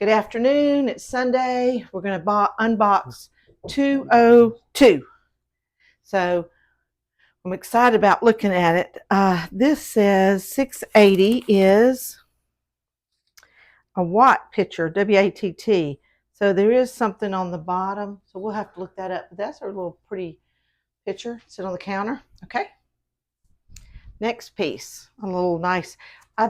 Good afternoon. It's Sunday. We're going to unbox 202. So I'm excited about looking at it. This says 680 is a watt picture, W-A-T-T. So there is something on the bottom. So we'll have to look that up. But that's a little pretty picture. Sit on the counter. Okay. Next piece. A little nice.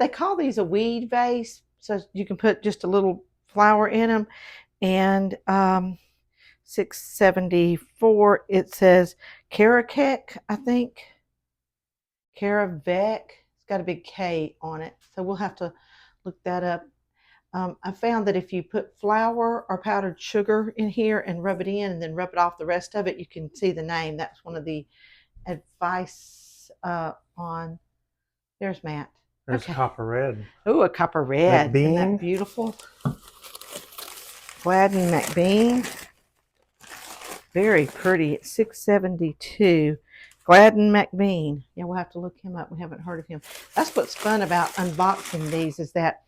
They call these a weed vase. So you can put just a little flower in them. And 674, it says Karakek, I think. Karavec. It's got a big K on it. So we'll have to look that up. I found that if you put flour or powdered sugar in here and rub it in and then rub it off the rest of it, you can see the name. That's one of the advice on. There's Matt. There's copper red. Oh, a copper red. McBean. Isn't that beautiful? Gladden McBean. Very pretty. It's 672. Gladden McBean. Yeah, we'll have to look him up. We haven't heard of him. That's what's fun about unboxing these is that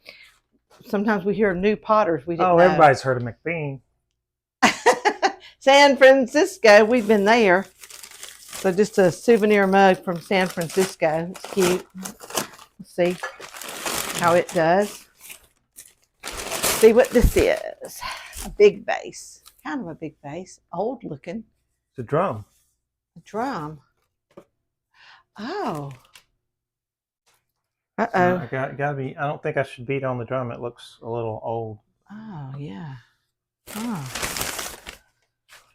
sometimes we hear new potters we didn't know. Everybody's heard of McBean. San Francisco. We've been there. So just a souvenir mug from San Francisco. It's cute. Let's see how it does. See what this is. A big vase. Kind of a big vase. Old looking. It's a drum. A drum. Oh. I gotta be. I don't think I should beat on the drum. It looks a little old. Oh yeah. Oh.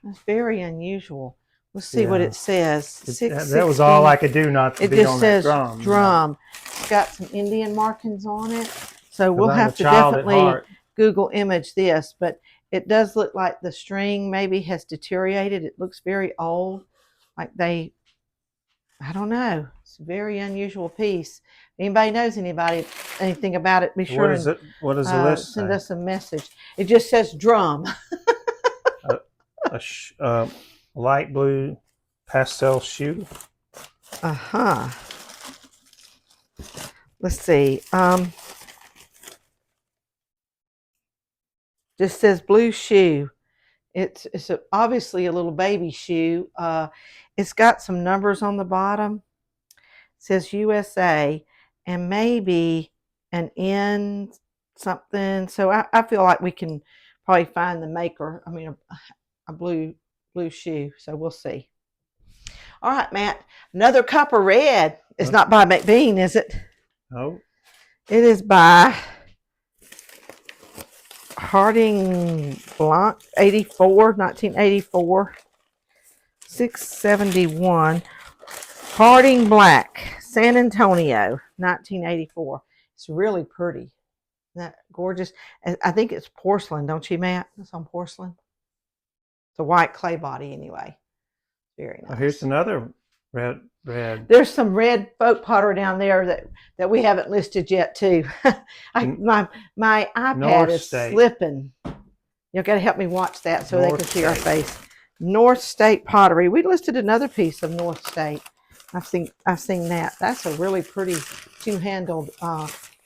That's very unusual. Let's see what it says. That was all I could do not to beat on that drum. It just says drum. It's got some Indian markings on it. So we'll have to definitely Google image this. But it does look like the string maybe has deteriorated. It looks very old. Like I don't know. It's a very unusual piece. If anybody knows anything about it, be sure and what does the list send us a message. It just says drum. a light blue pastel shoe. Let's see. Just says blue shoe. It's obviously a little baby shoe. It's got some numbers on the bottom. It says USA and maybe an N something. So I feel like we can probably find the maker. I mean, a blue shoe. So we'll see. All right, Matt. Another copper red. It's not by McBean, is it? No. It is by Harding Blanc, 1984. 671. Harding Black, San Antonio, 1984. It's really pretty. Isn't that gorgeous? I think it's porcelain, don't you, Matt? It's on porcelain. It's a white clay body anyway. Very nice. Oh, here's another red. There's some red folk pottery down there that we haven't listed yet too. My iPad is slipping. You've got to help me watch that so they can see our face. North State pottery. We listed another piece of North State. I've seen that. That's a really pretty two-handled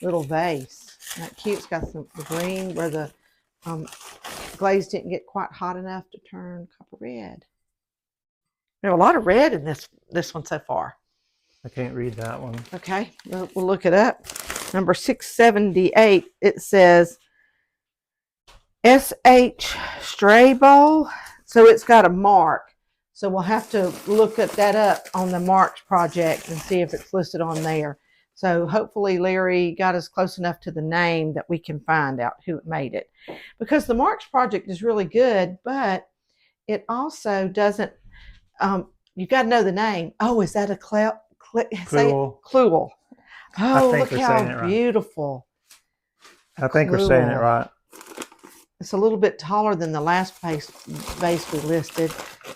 little vase. Isn't that cute? It's got some green where the glaze didn't get quite hot enough to turn copper red. There's a lot of red in this one so far. I can't read that one. Okay, we'll look it up. Number 678, it says S.H. Straybowl. So it's got a mark. So we'll have to look that up on the Marks project and see if it's listed on there. So hopefully Larry got us close enough to the name that we can find out who made it. Because the Marks project is really good, but it also doesn't, you've got to know the name. Oh, is that a Kluel? Kluel. Oh, look how beautiful. I think we're saying it right. It's a little bit taller than the last vase we listed.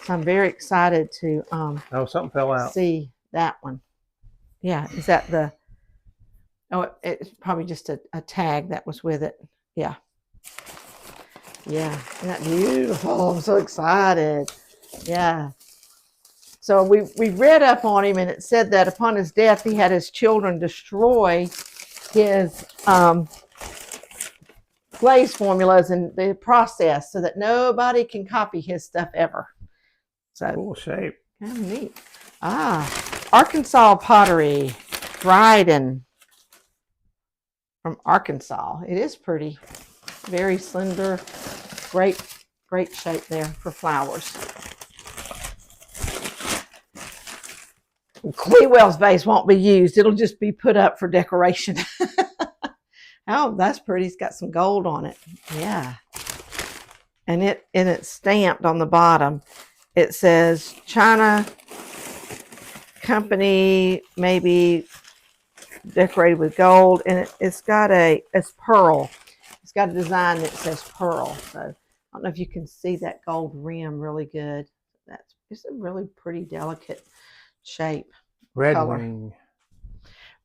So I'm very excited to something fell out. See that one. Yeah, is that the... Oh, it's probably just a tag that was with it. Yeah. Yeah, isn't that beautiful? I'm so excited. Yeah. So we read up on him, and it said that upon his death, he had his children destroy his glaze formulas and the process so that nobody can copy his stuff ever. So Cool shape. kind of neat. Arkansas pottery, Dryden from Arkansas. It is pretty, very slender, great shape there for flowers. Clewell's vase won't be used. It'll just be put up for decoration. Oh, that's pretty. It's got some gold on it. Yeah. And it's stamped on the bottom. It says China Company, maybe decorated with gold, and it's pearl. It's got a design that says pearl. So I don't know if you can see that gold rim really good. It's a really pretty delicate shape. Red color. wing.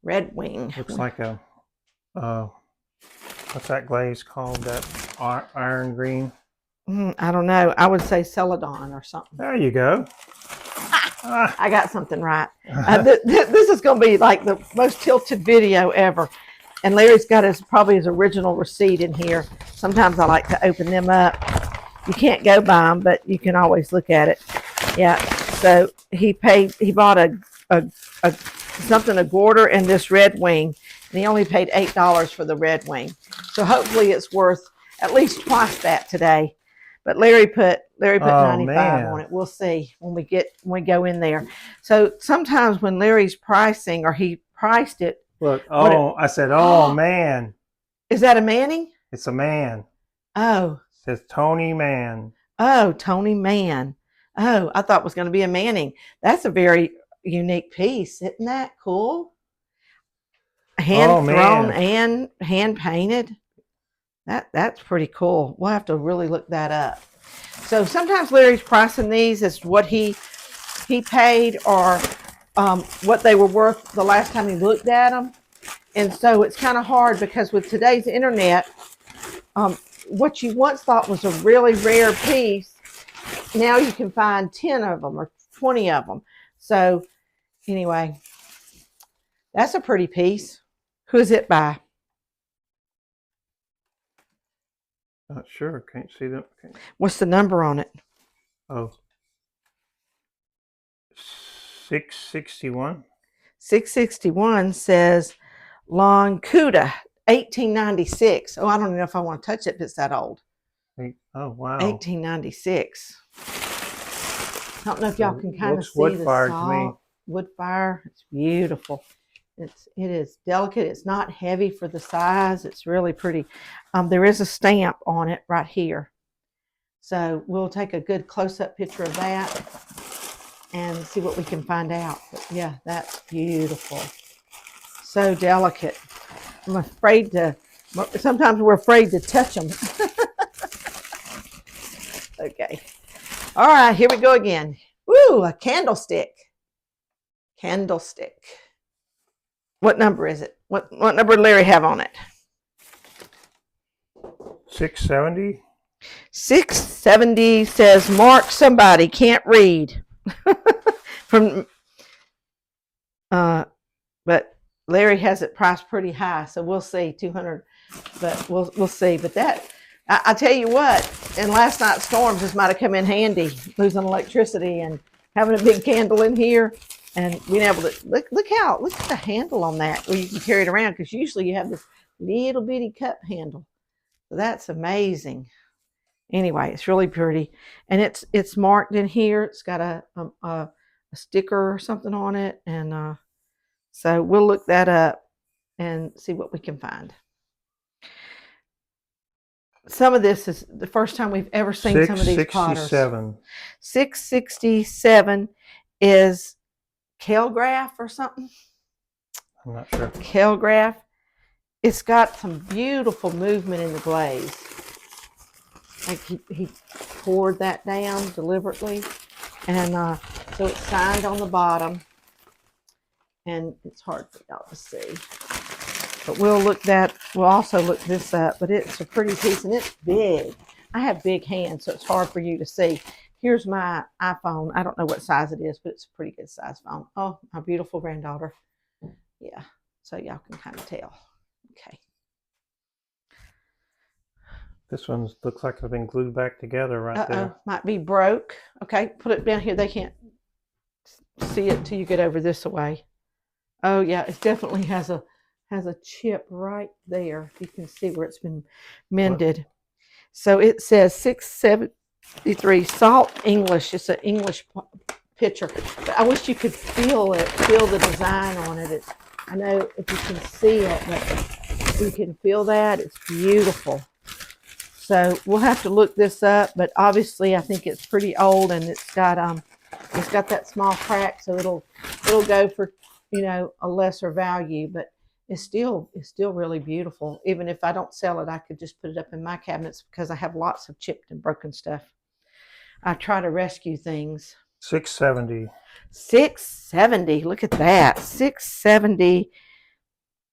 Red wing. Looks like a what's that glaze called? That iron green. I don't know. I would say celadon or something. There you go. I got something right. This is going to be like the most tilted video ever. And Larry's got probably his original receipt in here. Sometimes I like to open them up. You can't go by them, but you can always look at it. Yeah. So he bought a Gorder and this red wing, and he only paid $8 for the red wing. So hopefully it's worth at least twice that today. But Larry put 95 on it. We'll see when we go in there. So sometimes when Larry's pricing, or he priced it. Look, I said, oh man. Is that a Manning? It's a man. Oh. It says Tony Mann. Oh, Tony Mann. Oh, I thought it was going to be a Manning. That's a very unique piece. Isn't that cool? Hand thrown and hand painted. That's pretty cool. We'll have to really look that up. So sometimes Larry's pricing these as what he paid or what they were worth the last time he looked at them. And so it's kind of hard because with today's internet, what you once thought was a really rare piece, now you can find 10 of them or 20 of them. So anyway, that's a pretty piece. Who's it by? Not sure. Can't see them. What's the number on it? Oh. 661. 661 says Loncuda, 1896. Oh, I don't know if I want to touch it if it's that old. Oh, wow. 1896. I don't know if y'all can kind of see wood the fired salt. to me. Wood fire. It's beautiful. It is delicate. It's not heavy for the size. It's really pretty. There is a stamp on it right here. So we'll take a good close-up picture of that and see what we can find out. But yeah, that's beautiful. So delicate. Sometimes we're afraid to touch them. Okay. All right, here we go again. Woo, a candlestick. Candlestick. What number is it? What number did Larry have on it? 670. 670 says Mark somebody can't read. But Larry has it priced pretty high, so we'll see 200. But we'll see. But that I tell you what, in last night's storms, this might have come in handy, losing electricity and having a big candle in here. And being able to look at the handle on that where you can carry it around, because usually you have this little bitty cup handle. So that's amazing. Anyway, it's really pretty, and it's marked in here. It's got a sticker or something on it, and so we'll look that up and see what we can find. Some of this is the first time we've ever seen some of these potters. 667 is Kelgraph or something. I'm not sure. Kelgraph. It's got some beautiful movement in the glaze. Like he poured that down deliberately, and so it's signed on the bottom, and it's hard for y'all to see. But we'll also look this up. But it's a pretty piece, and it's big. I have big hands, so it's hard for you to see. Here's my iPhone. I don't know what size it is, but it's a pretty good size phone. Oh, my beautiful granddaughter. Yeah, so y'all can kind of tell. Okay. This one looks like it's been glued back together right there. Might be broke. Okay, put it down here. They can't see it till you get over this way. Oh yeah, it definitely has a chip right there. You can see where it's been mended. So it says 673 Salt English. It's an English picture. But I wish you could feel the design on it. I know if you can see it, but you can feel that. It's beautiful. So we'll have to look this up, but obviously I think it's pretty old, and it's got that small crack, so it'll go for, you know, a lesser value, but it's still really beautiful. Even if I don't sell it, I could just put it up in my cabinets because I have lots of chipped and broken stuff. I try to rescue things. 670. 670. Look at that. 670.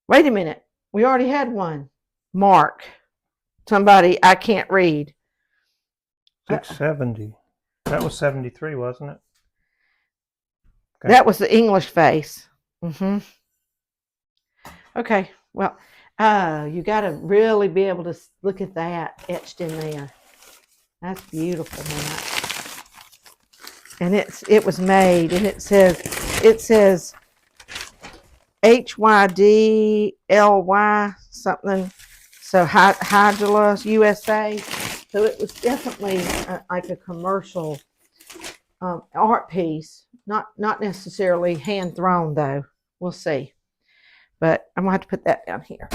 Wait a minute. We already had one. Mark. Somebody I can't read. 670. That was 73, wasn't it? Okay. That was the English face. Okay. Well, you got to really be able to look at that etched in there. That's beautiful, man. And it was made, and it says HYDLY something. So Hydula USA. So it was definitely like a commercial art piece. Not necessarily hand thrown though. We'll see. But I'm gonna have to put that down here.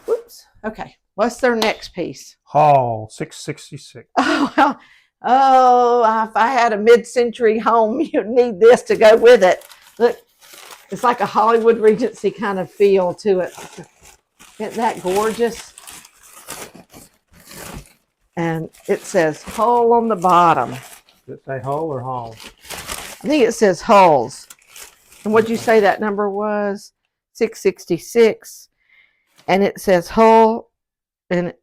Whoops. Okay. What's their next piece? Hall 666. Oh well. Oh, if I had a mid-century home, you'd need this to go with it. Look, it's like a Hollywood Regency kind of feel to it. Isn't that gorgeous? And it says Hull on the bottom. Does it say Hull or Hall? I think it says Hulls. And what'd you say that number was? 666. And it says Hull and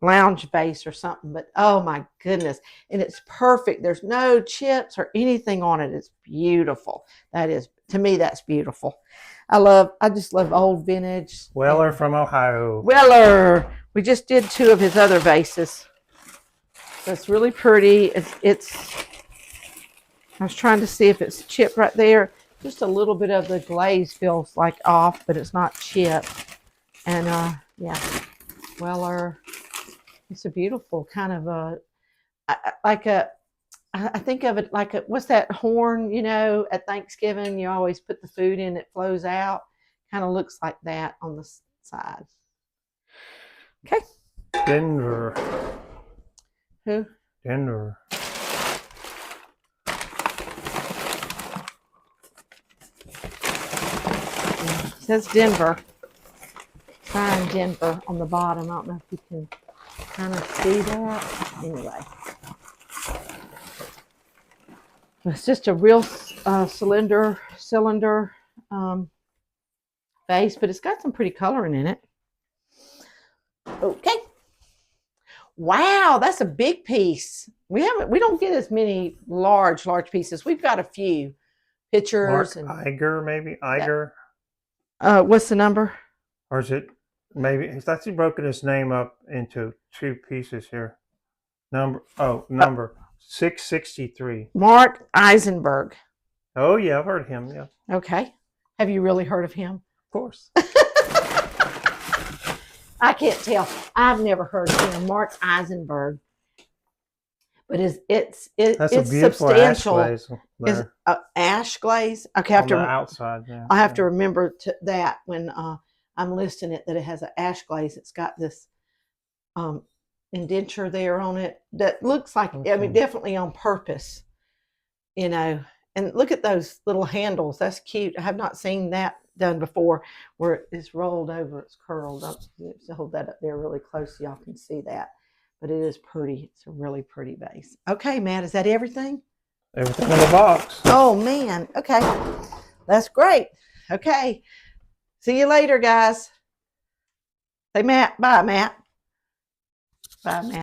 lounge base or something. But oh my goodness. And it's perfect. There's no chips or anything on it. It's beautiful. That is, to me, that's beautiful. I just love old vintage. Weller from Ohio. Weller. We just did 2 of his other vases. That's really pretty. It's I was trying to see if it's chipped right there. Just a little bit of the glaze feels like off, but it's not chipped. And yeah, Weller. It's a beautiful kind of I think of it like what's that horn, you know, at Thanksgiving, you always put the food in, it flows out. Kind of looks like that on the side. Okay. Denver. Who? Denver. It says Denver. Sign Denver on the bottom. I don't know if you can kind of see that. Anyway. It's just a real cylinder base, but it's got some pretty coloring in it. Okay. Wow, that's a big piece. We don't get as many large pieces. We've got a few pictures. Mark Iger, maybe Iger. What's the number? Or is it maybe he's actually broken his name up into 2 pieces here. Number 663. Mark Eisenberg. Oh yeah, I've heard of him. Yeah. Okay. Have you really heard of him? Of course. I can't tell. I've never heard of him. Mark Eisenberg. But it's That's a beautiful substantial. Ash glaze there. Is ash glaze? Okay, I have on the outside. Yeah. I have to remember that when I'm listing it, that it has an ash glaze. It's got this indenture there on it that looks like, I mean, definitely on purpose, you know. And look at those little handles. That's cute. I have not seen that done before, where it's rolled over, it's curled. I'll hold that up there really close so y'all can see that. But it is pretty. It's a really pretty vase. Okay, Matt, is that everything? Everything in the box. Oh, man. Okay. That's great. Okay. See you later, guys. Say, Matt. Bye, Matt. Bye, Matt.